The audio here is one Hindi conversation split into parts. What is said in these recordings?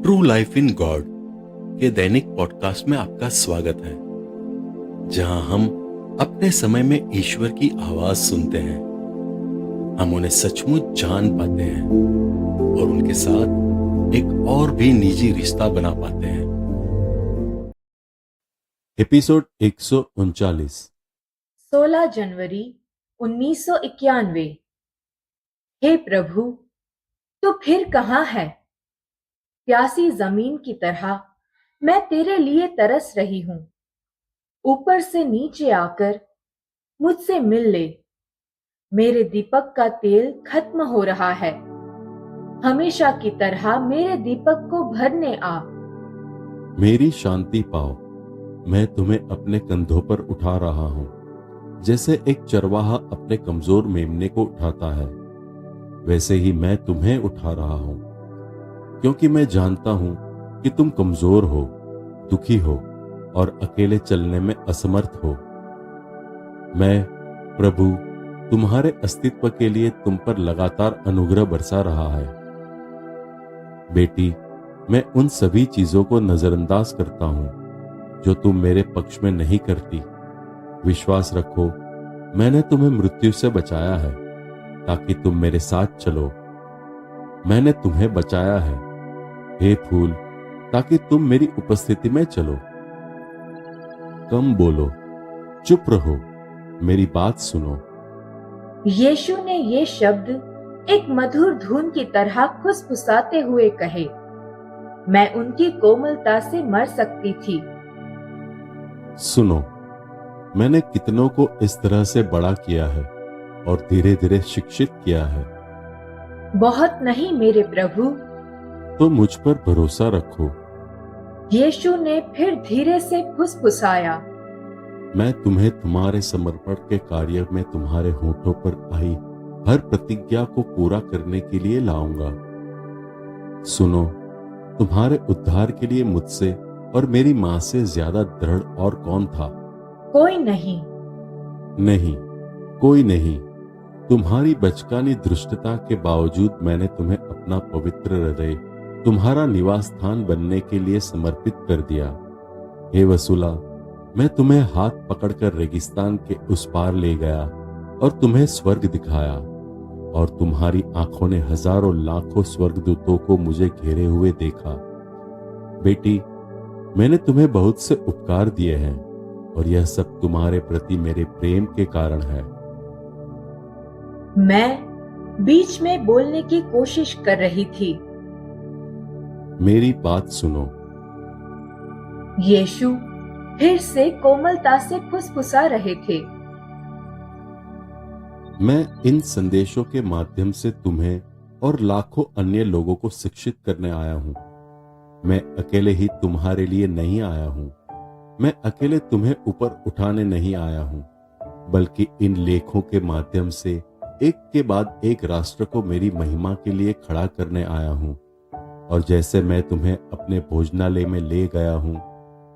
ट्रू लाइफ इन गॉड के दैनिक पॉडकास्ट में आपका स्वागत है, जहां हम अपने समय में ईश्वर की आवाज सुनते हैं। हम उन्हें सचमुच जान पाते हैं और उनके साथ एक और भी निजी रिश्ता बना पाते हैं। एपिसोड 139 16 जनवरी 1991। हे प्रभु, तू फिर कहाँ है? प्यासी जमीन की तरह मैं तेरे लिए तरस रही हूं। ऊपर से नीचे आकर मुझसे मिल ले। मेरे दीपक का तेल खत्म हो रहा है। हमेशा की तरह मेरे दीपक को भरने आ। मेरी शांति पाओ। मैं तुम्हें अपने कंधों पर उठा रहा हूं, जैसे एक चरवाहा अपने कमजोर मेमने को उठाता है, वैसे ही मैं तुम्हें उठा रहा हूं, क्योंकि मैं जानता हूं कि तुम कमजोर हो, दुखी हो और अकेले चलने में असमर्थ हो। मैं प्रभु तुम्हारे अस्तित्व के लिए तुम पर लगातार अनुग्रह बरसा रहा है। बेटी, मैं उन सभी चीजों को नजरअंदाज करता हूं जो तुम मेरे पक्ष में नहीं करती। विश्वास रखो, मैंने तुम्हें मृत्यु से बचाया है ताकि तुम मेरे साथ चलो। मैंने तुम्हें बचाया है, हे फूल, ताकि तुम मेरी उपस्थिति में चलो। कम बोलो, चुप रहो, मेरी बात सुनो। यीशु ने ये शब्द एक मधुर धुन की तरह फुसफुसाते हुए कहे। मैं उनकी कोमलता से मर सकती थी। सुनो, मैंने कितनों को इस तरह से बड़ा किया है और धीरे धीरे शिक्षित किया है। बहुत नहीं मेरे प्रभु। तो मुझ पर भरोसा रखो। यीशु ने फिर धीरे से फुसफुसाया। मैं तुम्हें तुम्हारे समर्पण के कार्य में तुम्हारे होठों पर आई हर प्रतिज्ञा को पूरा करने के लिए लाऊंगा। सुनो, तुम्हारे उद्धार के लिए मुझसे और मेरी मां से ज्यादा दृढ़ और कौन था? कोई नहीं। नहीं, कोई नहीं। तुम्हारी बचकानी दुष्टता के बावजूद मैंने तुम्हें अपना पवित्र हृदय तुम्हारा निवास स्थान बनने के लिए समर्पित कर दिया। हे वसूला, मैं तुम्हें हाथ पकड़कर रेगिस्तान के उस पार ले गया और तुम्हें स्वर्ग दिखाया, और तुम्हारी आंखों ने हजारों लाखों स्वर्गदूतों को मुझे घेरे हुए देखा। बेटी, मैंने तुम्हें बहुत से उपकार दिए हैं और यह सब तुम्हारे प्रति मेरे प्रेम के कारण है। मैं बीच में बोलने की कोशिश कर रही थी। मेरी बात सुनो। यीशु फिर से कोमलता से फुसफुसा रहे थे। मैं इन संदेशों के माध्यम से तुम्हें और लाखों अन्य लोगों को शिक्षित करने आया हूं। मैं अकेले ही तुम्हारे लिए नहीं आया हूं। मैं अकेले तुम्हें ऊपर उठाने नहीं आया हूं, बल्कि इन लेखों के माध्यम से एक के बाद एक राष्ट्र को मेरी महिमा के लिए खड़ा करने आया हूं। और जैसे मैं तुम्हें अपने भोजनालय में ले गया हूं,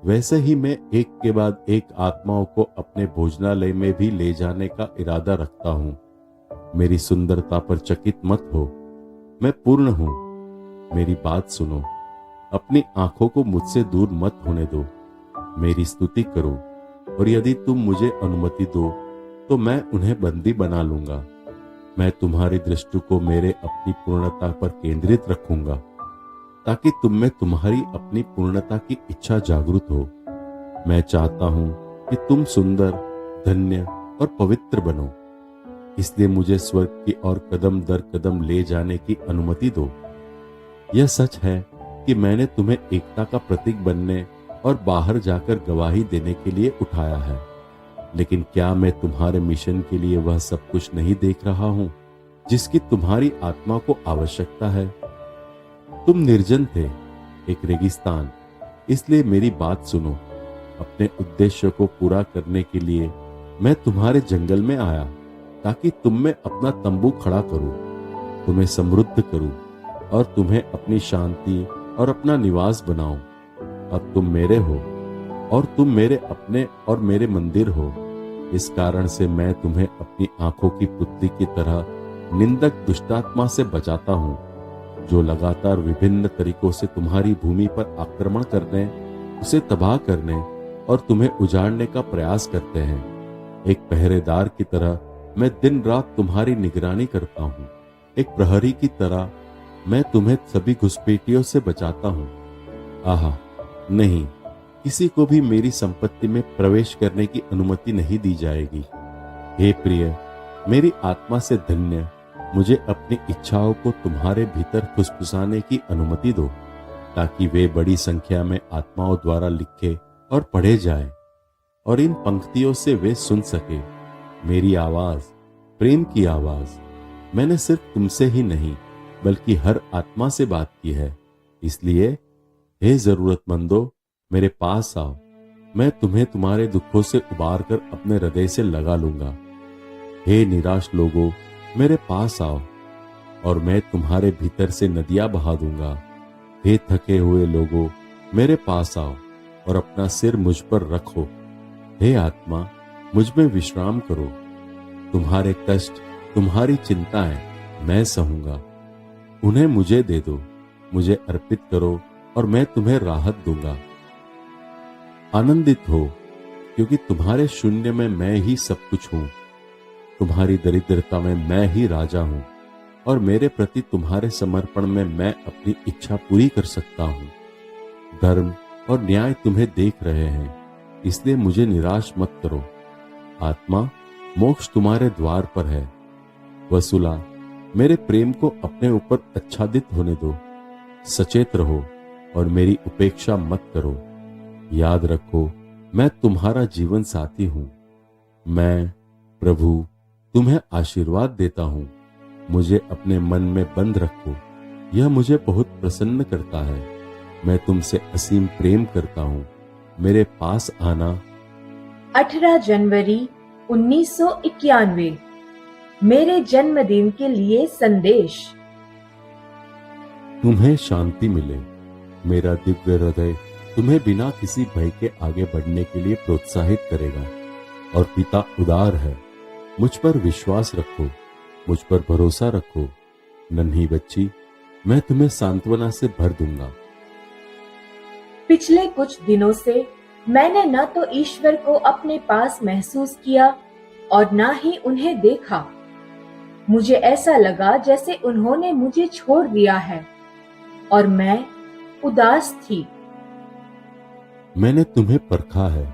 वैसे ही मैं एक के बाद एक आत्माओं को अपने भोजनालय में भी ले जाने का इरादा रखता हूं। मेरी सुंदरता पर चकित मत हो, मैं पूर्ण हूं। मेरी बात सुनो। अपनी आंखों को मुझसे दूर मत होने दो। मेरी स्तुति करो, और यदि तुम मुझे अनुमति दो तो मैं उन्हें बंदी बना लूंगा। मैं तुम्हारी दृष्टि को मेरे अपनी पूर्णता पर केंद्रित रखूंगा, ताकि तुम में तुम्हारी अपनी पूर्णता की इच्छा जागृत हो। मैं चाहता हूं कि तुम सुंदर, धन्य और पवित्र बनो। इसलिए मुझे स्वर्ग की ओर कदम दर कदम ले जाने की अनुमति दो। यह सच है कि मैंने तुम्हें एकता का प्रतीक बनने और बाहर जाकर गवाही देने के लिए उठाया है, लेकिन क्या मैं तुम्हारे मिशन के लिए वह सब कुछ नहीं देख रहा हूं जिसकी तुम्हारी आत्मा को आवश्यकता है? तुम निर्जन थे, एक रेगिस्तान। इसलिए मेरी बात सुनो। अपने उद्देश्य को पूरा करने के लिए मैं तुम्हारे जंगल में आया, ताकि तुम में अपना तंबू खड़ा करूं, तुम्हें समृद्ध करूं और तुम्हें अपनी शांति और अपना निवास बनाऊं। अब तुम मेरे हो और तुम मेरे अपने और मेरे मंदिर हो। इस कारण से मैं तुम्हें अपनी आंखों की पुतली की तरह निंदक दुष्टात्मा से बचाता हूं। जो लगातार विभिन्न तरीकों से तुम्हारी भूमि पर आक्रमण करने, उसे तबाह करने और तुम्हें उजाड़ने का प्रयास करते हैं। एक पहरेदार की तरह मैं दिन रात तुम्हारी निगरानी करता हूँ। एक प्रहरी की तरह मैं तुम्हें सभी घुसपैठियों से बचाता हूँ। आहा, नहीं, किसी को भी मेरी संपत्ति में प्रवेश करने की अनुमति नहीं दी जाएगी। हे प्रिय, मेरी आत्मा से धन्य, मुझे अपनी इच्छाओं को तुम्हारे भीतर फुसफुसाने की अनुमति दो, ताकि वे बड़ी संख्या में आत्माओं द्वारा लिखे और पढ़े जाएं, और इन पंक्तियों से वे सुन सके मेरी आवाज, प्रेम की आवाज। मैंने सिर्फ तुमसे ही नहीं बल्कि हर आत्मा से बात की है। इसलिए हे जरूरतमंदों, मेरे पास आओ, मैं तुम्हें तुम्हारे दुखों से उबार कर अपने हृदय से लगा लूंगा। हे निराश लोगों, मेरे पास आओ और मैं तुम्हारे भीतर से नदियां बहा दूंगा। हे थके हुए लोगों, मेरे पास आओ और अपना सिर मुझ पर रखो। हे आत्मा, मुझ में विश्राम करो। तुम्हारे कष्ट, तुम्हारी चिंताएं मैं सहूंगा। उन्हें मुझे दे दो, मुझे अर्पित करो और मैं तुम्हें राहत दूंगा। आनंदित हो, क्योंकि तुम्हारे शून्य में मैं ही सब कुछ हूं। तुम्हारी दरिद्रता में मैं ही राजा हूं और मेरे प्रति तुम्हारे समर्पण में मैं अपनी इच्छा पूरी कर सकता हूं। धर्म और न्याय तुम्हें देख रहे हैं, इसलिए मुझे निराश मत करो। आत्मा, मोक्ष तुम्हारे द्वार पर है। वसुला, मेरे प्रेम को अपने ऊपर आच्छादित होने दो। सचेत रहो और मेरी उपेक्षा मत करो। याद रखो, मैं तुम्हारा जीवन साथी हूं। मैं, प्रभु, तुम्हें आशीर्वाद देता हूं। मुझे अपने मन में बंद रखो, यह मुझे बहुत प्रसन्न करता है। मैं तुमसे असीम प्रेम करता हूं। मेरे पास आना। 18 जनवरी 1991 मेरे जन्मदिन के लिए संदेश। तुम्हें शांति मिले। मेरा दिव्य हृदय तुम्हें बिना किसी भय के आगे बढ़ने के लिए प्रोत्साहित करेगा। और पिता उदार है। मुझ पर विश्वास रखो, मुझ पर भरोसा रखो। नन्ही बच्ची, मैं तुम्हें सांत्वना से भर दूंगा। पिछले कुछ दिनों से मैंने न तो ईश्वर को अपने पास महसूस किया और न ही उन्हें देखा। मुझे ऐसा लगा जैसे उन्होंने मुझे छोड़ दिया है और मैं उदास थी। मैंने तुम्हें परखा है।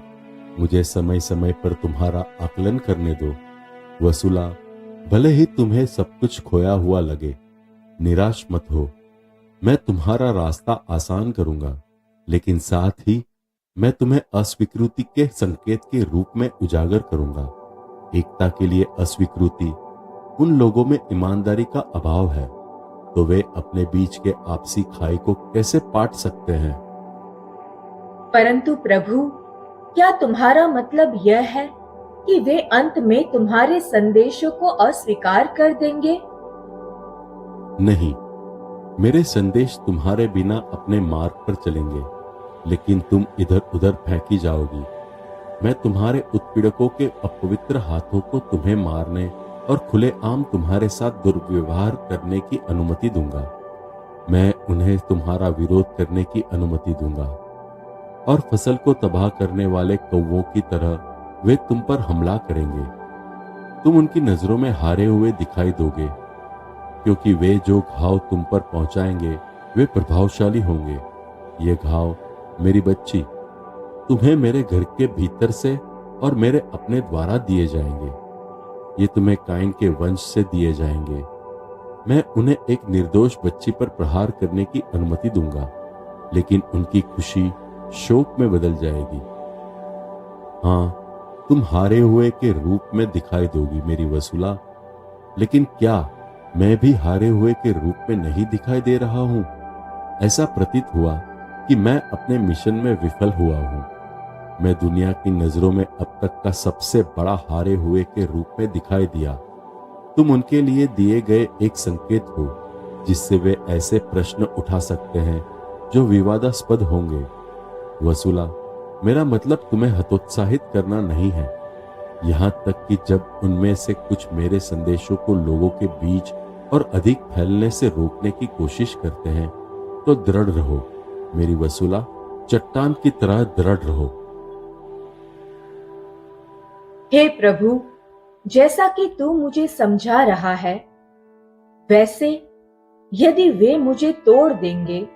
मुझे समय समय पर तुम्हारा आकलन करने दो। वसुला, भले ही तुम्हें सब कुछ खोया हुआ लगे, निराश मत हो। मैं तुम्हारा रास्ता आसान करूंगा, लेकिन साथ ही मैं तुम्हें अस्वीकृति के संकेत के रूप में उजागर करूंगा। एकता के लिए अस्वीकृति, उन लोगों में ईमानदारी का अभाव है, तो वे अपने बीच के आपसी खाई को कैसे पाट सकते हैं? परंतु प्रभु, क्या तुम्हारा मतलब यह है कि वे अंत में तुम्हारे संदेशों को अस्वीकार कर देंगे? नहीं, मेरे संदेश तुम्हारे बिना अपने मार्ग पर चलेंगे, लेकिन तुम इधर उधर फेंकी जाओगी। मैं तुम्हारे उत्पीड़कों के अपवित्र हाथों को तुम्हें मारने और खुलेआम तुम्हारे साथ दुर्व्यवहार करने की अनुमति दूंगा। मैं उन्हें तुम्हारा विरोध करने की अनुमति दूंगा और फसल को तबाह करने वाले कौवों की तरह वे तुम पर हमला करेंगे। तुम उनकी नजरों में हारे हुए दिखाई दोगे, क्योंकि वे जो घाव तुम पर पहुंचाएंगे वे प्रभावशाली होंगे। ये घाव, मेरी बच्ची, तुम्हें मेरे घर के भीतर से और मेरे अपने द्वारा दिए जाएंगे। ये तुम्हें काइन के वंश से दिए जाएंगे। मैं उन्हें एक निर्दोष बच्ची पर प्रहार करने की अनुमति दूंगा, लेकिन उनकी खुशी शोक में बदल जाएगी। हाँ, तुम हारे हुए के रूप में दिखाई दोगी मेरी वसुला, लेकिन क्या मैं भी हारे हुए के रूप में नहीं दिखाई दे रहा हूं? ऐसा प्रतीत हुआ कि मैं अपने मिशन में विफल हुआ हूं। मैं दुनिया की नजरों में अब तक का सबसे बड़ा हारे हुए के रूप में दिखाई दिया। तुम उनके लिए दिए गए एक संकेत हो, जिससे वे ऐसे प्रश्न उठा सकते हैं जो विवादास्पद होंगे। वसुला, मेरा मतलब तुम्हें हतोत्साहित करना नहीं है। यहां तक कि जब उनमें से कुछ मेरे संदेशों को लोगों के बीच और अधिक फैलने से रोकने की कोशिश करते हैं तो दृढ़ रहो मेरी वसूला, चट्टान की तरह दृढ़ रहो। हे प्रभु, जैसा कि तू मुझे समझा रहा है, वैसे यदि वे मुझे तोड़ देंगे,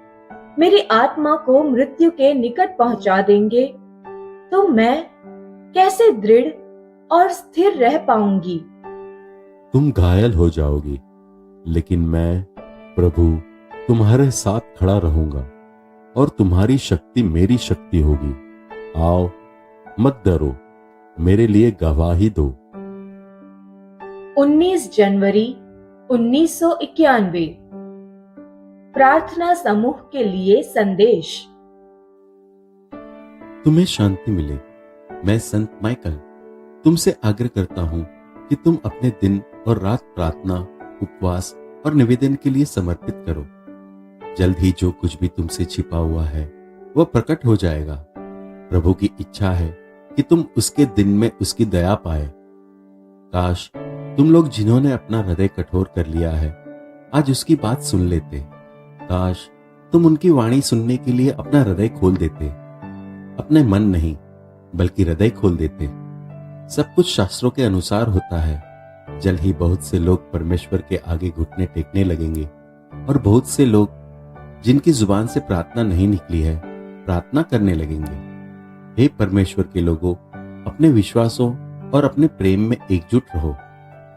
मेरी आत्मा को मृत्यु के निकट पहुंचा देंगे, तो मैं कैसे दृढ़ और स्थिर रह पाऊंगी? तुम घायल हो जाओगी, लेकिन मैं प्रभु तुम्हारे साथ खड़ा रहूंगा और तुम्हारी शक्ति मेरी शक्ति होगी। आओ, मत डरो, मेरे लिए गवाही दो। 19 जनवरी 1991। प्रार्थना समूह के लिए संदेश। तुम्हें शांति मिले। मैं संत माइकल तुमसे आग्रह करता हूं कि तुम अपने दिन और रात प्रार्थना, उपवास और निवेदन के लिए समर्पित करो। जल्द ही जो कुछ भी तुमसे छिपा हुआ है वह प्रकट हो जाएगा। प्रभु की इच्छा है कि तुम उसके दिन में उसकी दया पाए। काश तुम लोग जिन्होंने अपना हृदय कठोर कर लिया है आज उसकी बात सुन लेते। काश तुम उनकी वाणी सुनने के लिए अपना हृदय खोल देते। अपने मन नहीं बल्कि हृदय खोल देते। सब कुछ शास्त्रों के अनुसार होता है। जल्द ही बहुत से लोग परमेश्वर के आगे घुटने टेकने लगेंगे और बहुत से लोग जिनकी जुबान से प्रार्थना नहीं निकली है प्रार्थना करने लगेंगे। हे परमेश्वर के लोगों, अपने विश्वासों और अपने प्रेम में एकजुट रहो,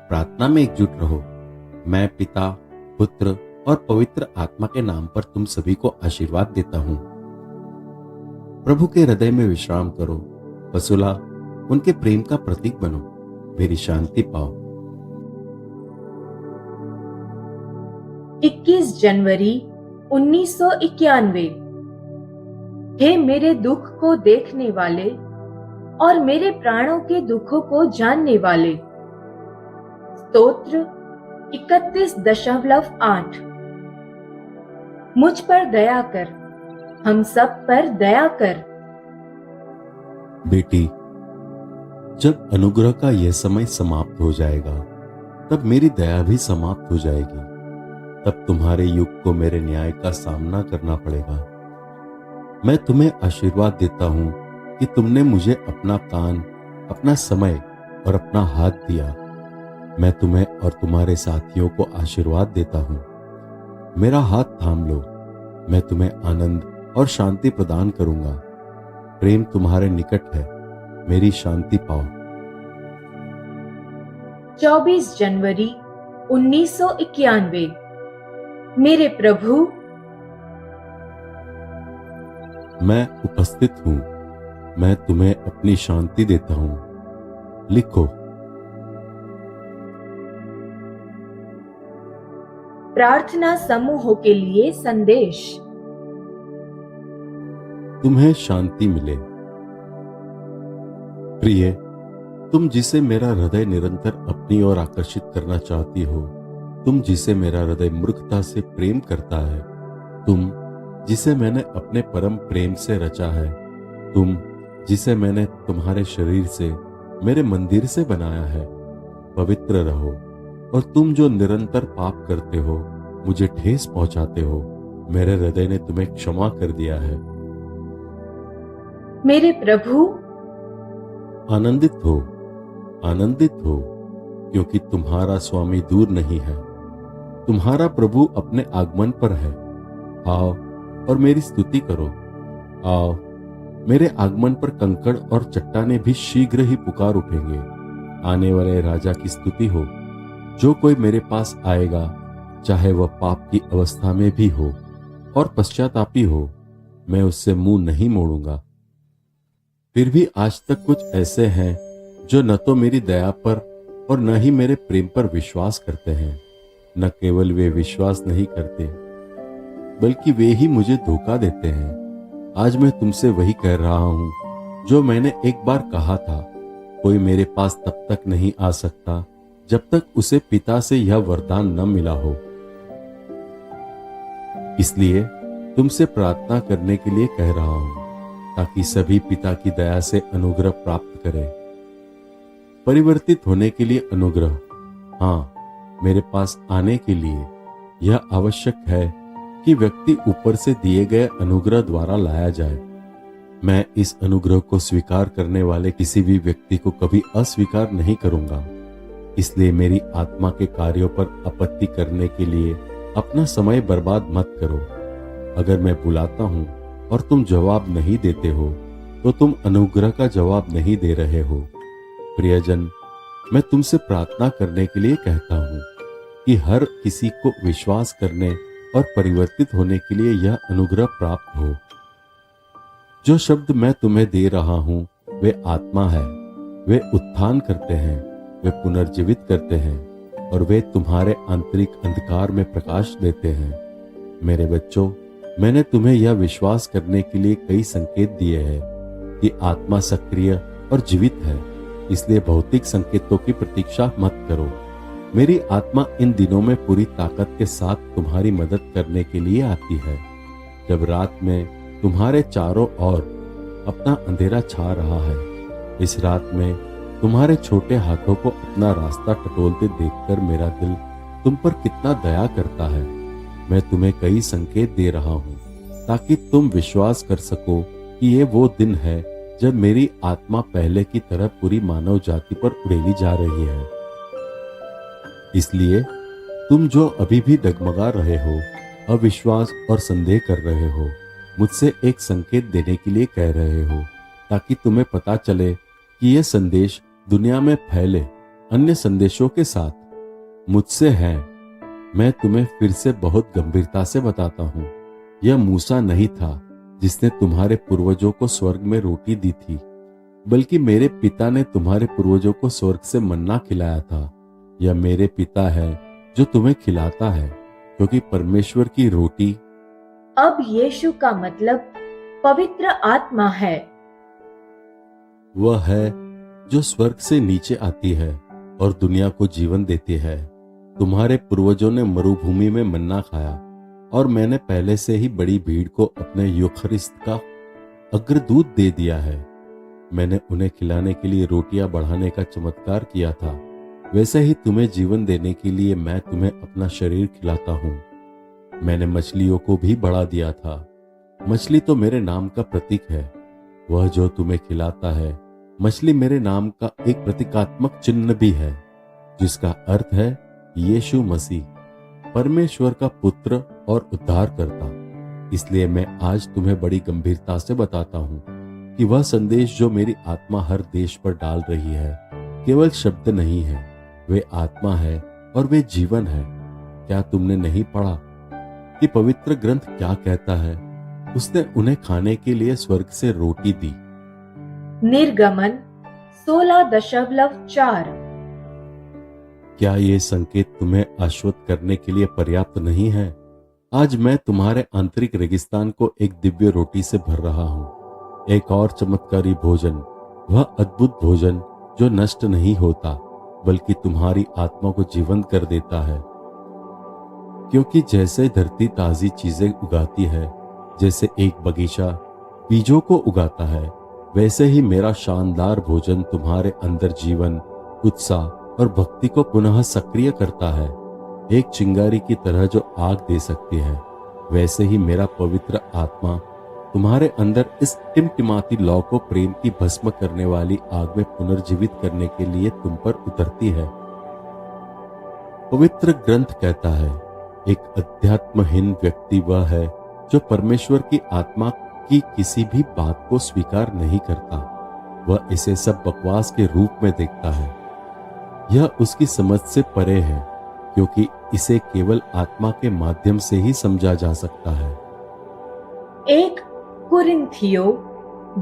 प्रार्थना में एकजुट रहो। मैं पिता, पुत्र और पवित्र आत्मा के नाम पर तुम सभी को आशीर्वाद देता हूं। प्रभु के हृदय में विश्राम करो, वसूला उनके प्रेम का प्रतीक बनो, मेरी शांति पाओ। 21 जनवरी 1991। हे मेरे दुख को देखने वाले और मेरे प्राणों के दुखों को जानने वाले। स्तोत्र 31.8। मुझ पर दया कर, हम सब पर दया कर। बेटी, जब अनुग्रह का यह समय समाप्त हो जाएगा तब मेरी दया भी समाप्त हो जाएगी। तब तुम्हारे युग को मेरे न्याय का सामना करना पड़ेगा। मैं तुम्हें आशीर्वाद देता हूं कि तुमने मुझे अपना कान, अपना समय और अपना हाथ दिया। मैं तुम्हें और तुम्हारे साथियों को आशीर्वाद देता हूं। मेरा हाथ थाम लो, मैं तुम्हें आनंद और शांति प्रदान करूंगा। प्रेम तुम्हारे निकट है, मेरी शांति पाओ। 24 जनवरी 1991। मेरे प्रभु, मैं उपस्थित हूं, मैं तुम्हें अपनी शांति देता हूं। लिखो। प्रार्थना समूहों के लिए संदेश। तुम्हें शांति मिले। प्रिय, तुम जिसे मेरा हृदय निरंतर अपनी ओर आकर्षित करना चाहती हो, तुम जिसे मेरा हृदय मूर्खता से प्रेम करता है, तुम जिसे मैंने अपने परम प्रेम से रचा है, तुम जिसे मैंने तुम्हारे शरीर से, मेरे मंदिर से बनाया है, पवित्र रहो। और तुम जो निरंतर पाप करते हो, मुझे ठेस पहुंचाते हो, मेरे हृदय ने तुम्हें क्षमा कर दिया है। मेरे प्रभु, आनंदित हो, आनंदित हो, क्योंकि तुम्हारा स्वामी दूर नहीं है, तुम्हारा प्रभु अपने आगमन पर है। आओ और मेरी स्तुति करो। आओ, मेरे आगमन पर कंकड़ और चट्टाने भी शीघ्र ही पुकार उठेंगे। आने वाले राजा की स्तुति हो। जो कोई मेरे पास आएगा, चाहे वह पाप की अवस्था में भी हो और पश्चातापी हो, मैं उससे मुंह नहीं मोड़ूंगा। फिर भी आज तक कुछ ऐसे हैं जो न तो मेरी दया पर और न ही मेरे प्रेम पर विश्वास करते हैं। न केवल वे विश्वास नहीं करते, बल्कि वे ही मुझे धोखा देते हैं। आज मैं तुमसे वही कह रहा हूं जो मैंने एक बार कहा था, कोई मेरे पास तब तक नहीं आ सकता जब तक उसे पिता से यह वरदान न मिला हो। इसलिए तुमसे प्रार्थना करने के लिए कह रहा हूं, ताकि सभी पिता की दया से अनुग्रह प्राप्त करें। परिवर्तित होने के लिए अनुग्रह, हाँ, मेरे पास आने के लिए यह आवश्यक है कि व्यक्ति ऊपर से दिए गए अनुग्रह द्वारा लाया जाए। मैं इस अनुग्रह को स्वीकार करने वाले किसी भी व्यक्ति को कभी अस्वीकार नहीं करूंगा। इसलिए मेरी आत्मा के कार्यों पर आपत्ति करने के लिए अपना समय बर्बाद मत करो। अगर मैं बुलाता हूं और तुम जवाब नहीं देते हो तो तुम अनुग्रह का जवाब नहीं दे रहे हो। प्रियजन, मैं तुमसे प्रार्थना करने के लिए कहता हूं कि हर किसी को विश्वास करने और परिवर्तित होने के लिए यह अनुग्रह प्राप्त हो। जो शब्द मैं तुम्हें दे रहा हूं वे आत्मा है, वे उत्थान करते हैं, वे पुनर्जीवित करते हैं और वे तुम्हारे आंतरिक अंधकार में प्रकाश देते हैं। मेरे बच्चों, मैंने तुम्हें यह विश्वास करने के लिए कई संकेत दिए हैं कि आत्मा सक्रिय और जीवित है, इसलिए भौतिक संकेतों की प्रतीक्षा मत करो। मेरी आत्मा इन दिनों में पूरी ताकत के साथ तुम्हारी मदद करने के लिए आती है। जब रात में तुम्हारे चारों ओर अपना अंधेरा छा रहा है, इस रात में तुम्हारे छोटे हाथों को अपना रास्ता टटोलते देखकर मेरा दिल तुम पर कितना दया करता है। मैं तुम्हें कई संकेत दे रहा हूं ताकि तुम विश्वास कर सको कि ये वो दिन है जब मेरी आत्मा पहले की तरह पूरी मानव जाति पर उड़ेली जा रही है। इसलिए तुम जो अभी भी डगमगा रहे हो, अविश्वास और संदेह कर रहे हो, मुझसे एक संकेत देने के लिए कह रहे हो ताकि तुम्हें पता चले कि यह संदेश दुनिया में फैले अन्य संदेशों के साथ मुझसे है। मैं तुम्हें फिर से बहुत गंभीरता से बताता हूं, यह मूसा नहीं था जिसने तुम्हारे पूर्वजों को स्वर्ग में रोटी दी थी, बल्कि मेरे पिता ने तुम्हारे पूर्वजों को स्वर्ग से मन्ना खिलाया था। यह मेरे पिता है जो तुम्हें खिलाता है, क्योंकि परमेश्वर की रोटी अब यीशु का मतलब पवित्र आत्मा है। वह है जो स्वर्ग से नीचे आती है और दुनिया को जीवन देती है। तुम्हारे पूर्वजों ने मरुभूमि में मन्ना खाया और मैंने पहले से ही बड़ी भीड़ को अपने यूखरिस्त का अग्रदूत दे दिया है। मैंने उन्हें खिलाने के लिए रोटियां बढ़ाने का चमत्कार किया था, वैसे ही तुम्हें जीवन देने के लिए मैं तुम्हें अपना शरीर खिलाता हूँ। मैंने मछलियों को भी बढ़ा दिया था। मछली तो मेरे नाम का प्रतीक है। वह जो तुम्हें खिलाता है, मछली मेरे नाम का एक प्रतीकात्मक चिन्ह भी है, जिसका अर्थ है यीशु मसीह, परमेश्वर का पुत्र और उद्धारकर्ता। इसलिए मैं आज तुम्हें बड़ी गंभीरता से बताता हूँ कि वह संदेश जो मेरी आत्मा हर देश पर डाल रही है केवल शब्द नहीं है, वे आत्मा है और वे जीवन है। क्या तुमने नहीं पढ़ा कि पवित्र ग्रंथ क्या कहता है? उसने उन्हें खाने के लिए स्वर्ग से रोटी दी। निर्गमन 16.4। क्या ये संकेत तुम्हें आश्वस्त करने के लिए पर्याप्त नहीं है? आज मैं तुम्हारे आंतरिक रेगिस्तान को एक दिव्य रोटी से भर रहा हूँ। एक और चमत्कारी भोजन, वह अद्भुत भोजन जो नष्ट नहीं होता बल्कि तुम्हारी आत्मा को जीवंत कर देता है। क्योंकि जैसे धरती ताजी चीजें उगाती है, जैसे एक बगीचा बीजों को उगाता है, वैसे ही मेरा शानदार भोजन तुम्हारे अंदर जीवन, उत्साह और भक्ति को पुनः सक्रिय करता है। एक चिंगारी की तरह जो आग दे सकती है, वैसे ही मेरा पवित्र आत्मा तुम्हारे अंदर इस टिमटिमाती लौ को प्रेम की भस्म करने वाली आग में पुनर्जीवित करने के लिए तुम पर उतरती है। पवित्र ग्रंथ कहता है, एक अध्यात्महीन व्यक्ति वह है जो परमेश्वर की आत्मा की किसी भी बात को स्वीकार नहीं करता। वह इसे सब बकवास के रूप में देखता है। यह उसकी समझ से परे है, क्योंकि इसे केवल आत्मा के माध्यम से ही समझा जा सकता है। 1 कुरिन्थियों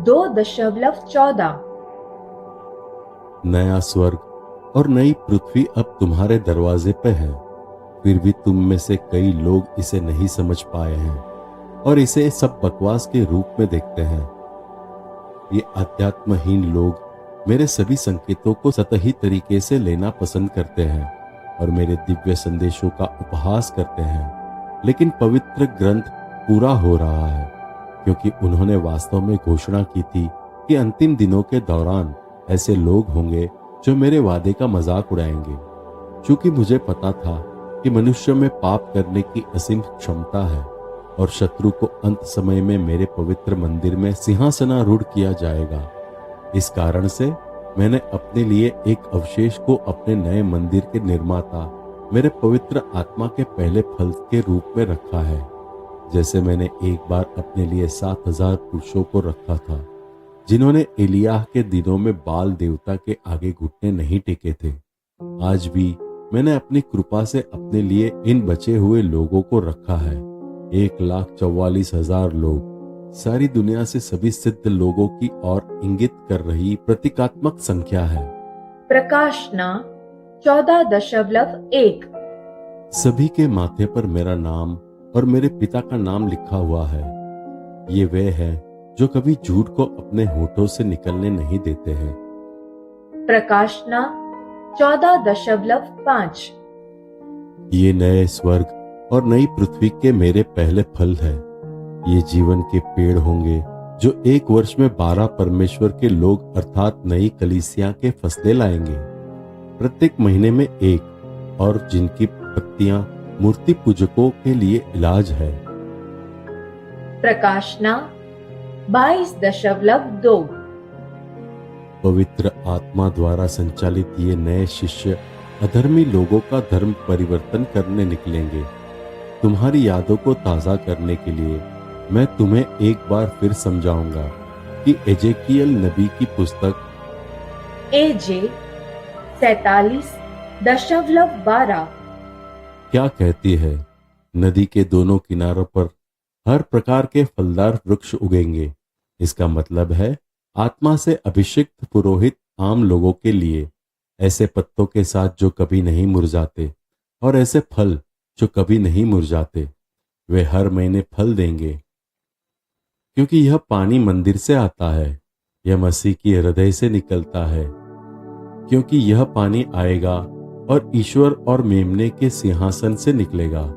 2.14। नया स्वर्ग और नई पृथ्वी अब तुम्हारे दरवाजे पे है, फिर भी तुम में से कई लोग इसे नहीं समझ पाए हैं और इसे सब बकवास के रूप में देखते हैं। ये अध्यात्महीन लोग मेरे सभी संकेतों को सतही तरीके से लेना पसंद करते हैं और मेरे दिव्य संदेशों का उपहास करते हैं, लेकिन पवित्र ग्रंथ पूरा हो रहा है, क्योंकि उन्होंने वास्तव में घोषणा की थी कि अंतिम दिनों के दौरान ऐसे लोग होंगे जो मेरे वादे का मजाक उड़ाएंगे। क्योंकि मुझे पता था कि मनुष्य में पाप करने की असीम क्षमता है और शत्रु को अंत समय में मेरे पवित्र मंदिर में सिंहासनारूढ़ किया जाएगा। इस कारण से मैंने अपने लिए एक अवशेष को अपने नए मंदिर के निर्माता मेरे पवित्र आत्मा के पहले फल के रूप में रखा है, जैसे मैंने एक बार अपने लिए 7,000 पुरुषों को रखा था जिन्होंने एलियाह के दिनों में बाल देवता के आगे घुटने नहीं टेके थे। आज भी मैंने अपनी कृपा से अपने लिए इन बचे हुए लोगों को रखा है। 1,44,000 लोग सारी दुनिया से सभी सिद्ध लोगों की ओर इंगित कर रही प्रतीकात्मक संख्या है। प्रकाशना 14.1। सभी के माथे पर मेरा नाम और मेरे पिता का नाम लिखा हुआ है। ये वे हैं जो कभी झूठ को अपने होठों से निकलने नहीं देते हैं। प्रकाशना 14.5। ये नए स्वर्ग और नई पृथ्वी के मेरे पहले फल है। ये जीवन के पेड़ होंगे जो 1 वर्ष में 12 परमेश्वर के लोग अर्थात नई कलीसिया के फसलें लाएंगे, प्रत्येक महीने में एक, और जिनकी पत्तियां मूर्ति पूजकों के लिए इलाज है। प्रकाशना 22.2। पवित्र आत्मा द्वारा संचालित ये नए शिष्य अधर्मी लोगों का धर्म परिवर्तन करने निकलेंगे। तुम्हारी यादों को ताजा करने के लिए मैं तुम्हें एक बार फिर समझाऊंगा कि एजेकियल नबी की पुस्तक AJ 47.12 क्या कहती है। नदी के दोनों किनारों पर हर प्रकार के फलदार वृक्ष उगेंगे। इसका मतलब है आत्मा से अभिषिक्त पुरोहित आम लोगों के लिए, ऐसे पत्तों के साथ जो कभी नहीं मुरझाते और ऐसे फल जो कभी नहीं मुरझाते। वे हर महीने फल देंगे, क्योंकि यह पानी मंदिर से आता है। यह मसीह की हृदय से निकलता है, क्योंकि यह पानी आएगा और ईश्वर और मेमने के सिंहासन से निकलेगा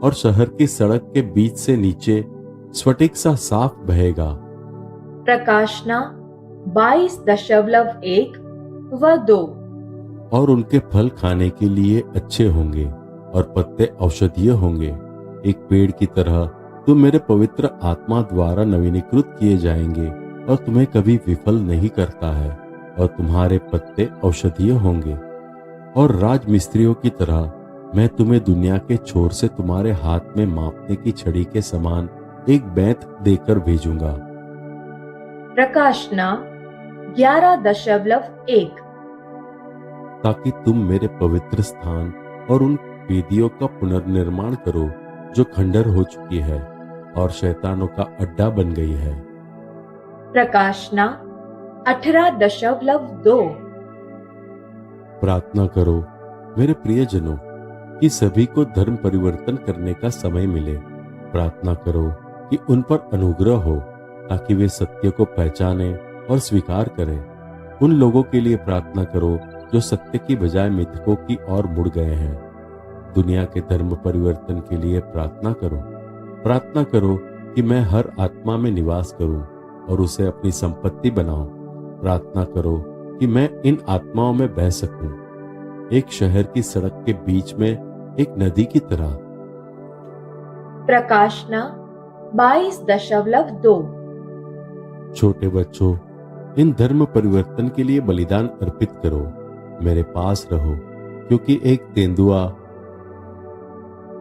और शहर की सड़क के बीच से नीचे स्फटिक सा साफ बहेगा। प्रकाशना 22.1 व 2। और उनके फल खाने के लिए अच्छे होंगे और पत्ते औषधीय होंगे। एक पेड़ की तरह तुम मेरे पवित्र आत्मा द्वारा नवीनीकृत किए जाएंगे और तुम्हें कभी विफल नहीं करता है, और तुम्हारे पत्ते औषधीय होंगे। और राजमिस्त्रियों की तरह मैं तुम्हें दुनिया के छोर से तुम्हारे हाथ में मापने की छड़ी के समान एक बैंत देकर भेजूंगा। प्रकाशना 11.1। ताकि तुम मेरे पवित्र स्थान और उन वेदियों का पुनर्निर्माण करो जो खंडर हो चुकी है और शैतानों का अड्डा बन गई है। प्रकाशना 18.2। प्रार्थना करो मेरे प्रियजनों कि सभी को धर्म परिवर्तन करने का समय मिले। प्रार्थना करो कि उन पर अनुग्रह हो ताकि वे सत्य को पहचाने और स्वीकार करें। उन लोगों के लिए प्रार्थना करो जो सत्य की बजाय मिथकों की ओर मुड़ गए हैं। दुनिया के धर्म परिवर्तन के लिए प्रार्थना करो। प्रार्थना करो कि मैं हर आत्मा में निवास करूं और उसे अपनी संपत्ति बनाऊं। प्रार्थना करो कि मैं इन आत्माओं में बह सकूं, एक शहर की सड़क के बीच में एक नदी की तरह। प्रकाशना 22.2। छोटे बच्चों, इन धर्म परिवर्तन के लिए बलिदान अर्पित करो। मेरे पास रहो, क्योंकि एक तेंदुआ।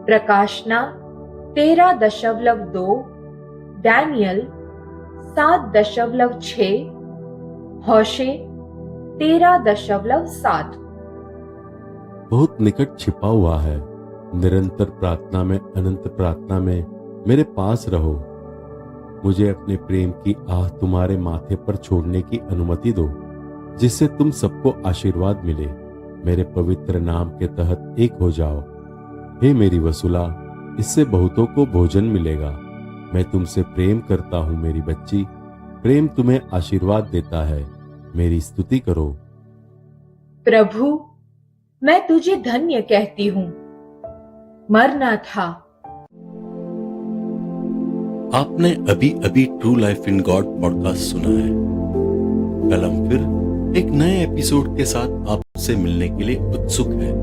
प्रकाशना 13.2। डैनियल 7.6। होशे 13.7। बहुत निकट छिपा हुआ है। निरंतर प्रार्थना में, अनंत प्रार्थना में मेरे पास रहो। मुझे अपने प्रेम की आह तुम्हारे माथे पर छोड़ने की अनुमति दो, जिससे तुम सबको आशीर्वाद मिले। मेरे पवित्र नाम के तहत एक हो जाओ। हे मेरी वसुला, इससे बहुतों को भोजन मिलेगा। मैं तुमसे प्रेम करता हूँ मेरी बच्ची। प्रेम तुम्हें आशीर्वाद देता है। मेरी स्तुति करो। प्रभु, मैं तुझे धन्य कहती हूँ। मरना था। आपने अभी अभी true life in God podcast सुना है। कल हम फिर एक नए एपिसोड के साथ आपसे मिलने के लिए उत्सुक है।